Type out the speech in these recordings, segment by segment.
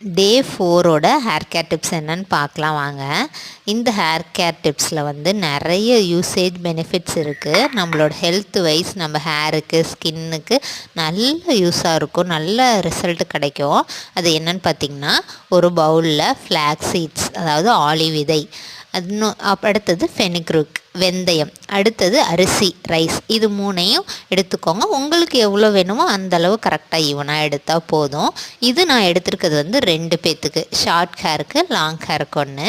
டே 4ஓட hair care tips என்னன்னு பார்க்கலாம் வாங்க. இந்த ஹேர் கேர் டிப்ஸில் வந்து நிறைய யூசேஜ் பெனிஃபிட்ஸ் இருக்குது. நம்மளோட ஹெல்த் வைஸ் நம்ம ஹேருக்கு ஸ்கின்னுக்கு நல்ல யூஸாக இருக்கும், நல்ல ரிசல்ட் கிடைக்கும். அது என்னன்னு பார்த்திங்கன்னா, ஒரு பவுலில் ஃப்ளாக்ஸ் சீட்ஸ், அதாவது ஆலிவ் விதை, அடுத்தது ஃபெனிக்ரூக் வெந்தயம், அடுத்தது அரிசி ரைஸ், இது மூணையும் எடுத்துக்கோங்க. உங்களுக்கு எவ்வளோ வேணுமோ அந்தளவு கரெக்டாக ஈவனாக எடுத்தால் போதும். இது நான் எடுத்துருக்கிறது வந்து 2 பேர்த்துக்கு, ஷார்ட் ஹேருக்கு லாங் ஹேருக்கு ஒன்று.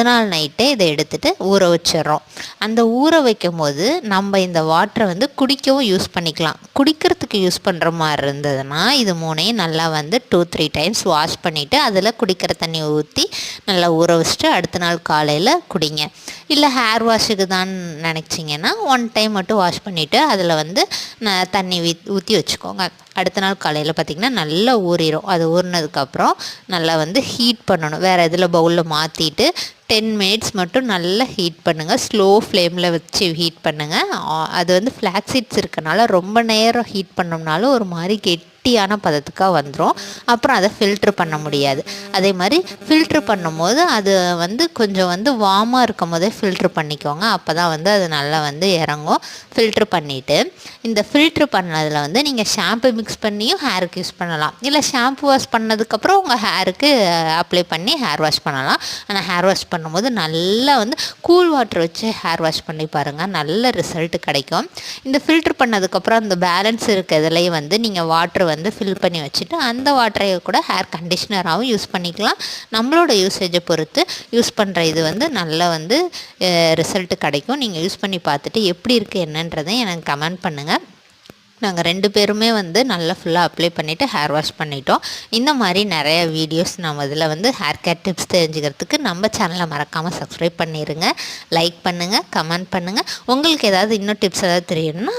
நாள் நைட்டே இதை எடுத்துகிட்டு ஊற வச்சிடறோம். அந்த ஊற வைக்கும் போது நம்ம இந்த வாட்டரை வந்து குடிக்கவும் யூஸ் பண்ணிக்கலாம். குடிக்கிறதுக்கு யூஸ் பண்ணுற மாதிரி இருந்ததுன்னா இது மூணையும் நல்லா வந்து 2-3 டைம்ஸ் வாஷ் பண்ணிவிட்டு அதில் குடிக்கிற தண்ணி ஊற்றி நல்லா ஊற வச்சுட்டு அடுத்த நாள் காலையில் குடிங்க. இல்லை ஹேர் வாஷுக்கு தான் நினச்சிங்கன்னா 1 டைம் மட்டும் வாஷ் பண்ணிவிட்டு அதில் வந்து தண்ணி ஊற்றி வச்சுக்கோங்க. அடுத்த நாள் காலையில் பார்த்திங்கன்னா நல்லா ஊறிடும். அது ஊறினதுக்கப்புறம் நல்லா வந்து ஹீட் பண்ணணும். வேறு இதில் பவுலில் மாற்றிட்டு 10 மினிட்ஸ் மட்டும் நல்லா ஹீட் பண்ணுங்கள். ஸ்லோ ஃப்ளேமில் வச்சு ஹீட் பண்ணுங்கள். அது வந்து ஃப்ளாக்ஸ் சீட்ஸ் இருக்கனால ரொம்ப நேரம் ஹீட் பண்ணோம்னாலும் ஒரு மாதிரி கெட்டியான பதத்துக்காக வந்துடும். அப்புறம் அதை ஃபில்ட்ரு பண்ண முடியாது. அதே மாதிரி ஃபில்ட்ரு பண்ணும்போது அது வந்து கொஞ்சம் வந்து வார்மாக இருக்கும் போதே ஃபில்ட்ரு பண்ணிக்கோங்க. அப்போ தான் வந்து அது நல்லா வந்து இறங்கும். ஃபில்ட்ரு பண்ணிவிட்டு இந்த ஃபில்ட்ரு பண்ணதில் வந்து நீங்கள் ஷாம்பு மிக்ஸ் பண்ணியும் ஹேருக்கு யூஸ் பண்ணலாம். இல்லை ஷாம்பு வாஷ் பண்ணதுக்கப்புறம் உங்கள் ஹேருக்கு அப்ளை பண்ணி ஹேர் வாஷ் பண்ணலாம். ஆனால் ஹேர் வாஷ் பண்ணும்போது நல்லா வந்து கூல் வாட்டர் வச்சு ஹேர் வாஷ் பண்ணி பாருங்கள், நல்ல ரிசல்ட் கிடைக்கும். இந்த ஃபில்ட்ரு பண்ணதுக்கப்புறம் அந்த பேலன்ஸ் இருக்க இதுலேயே வந்து நீங்கள் வாட்டர் வந்து ஃபில் பண்ணி வச்சுட்டு அந்த வாட்டரை கூட ஹேர் கண்டிஷ்னராகவும் யூஸ் பண்ணிக்கலாம். நம்மளோட யூசேஜை பொறுத்து யூஸ் பண்ணுற இது வந்து நல்லா வந்து ரிசல்ட் கிடைக்கும். நீங்கள் யூஸ் பண்ணி பார்த்துட்டு எப்படி இருக்குது என்னன்றதை எனக்கு கமெண்ட் பண்ணுங்கள். நாங்கள் 2 பேருமே வந்து நல்லா ஃபுல்லாக அப்ளை பண்ணிவிட்டு ஹேர் வாஷ் பண்ணிட்டோம். இந்த மாதிரி நிறைய வீடியோஸ் நம்ம இதில் வந்து ஹேர் கேர் டிப்ஸ் தெரிஞ்சுக்கிறதுக்கு நம்ம சேனலை மறக்காமல் சப்ஸ்கிரைப் பண்ணிடுங்க. லைக் பண்ணுங்கள், கமெண்ட் பண்ணுங்கள். உங்களுக்கு ஏதாவது இன்னும் டிப்ஸ் ஏதாவது தெரியணும்னா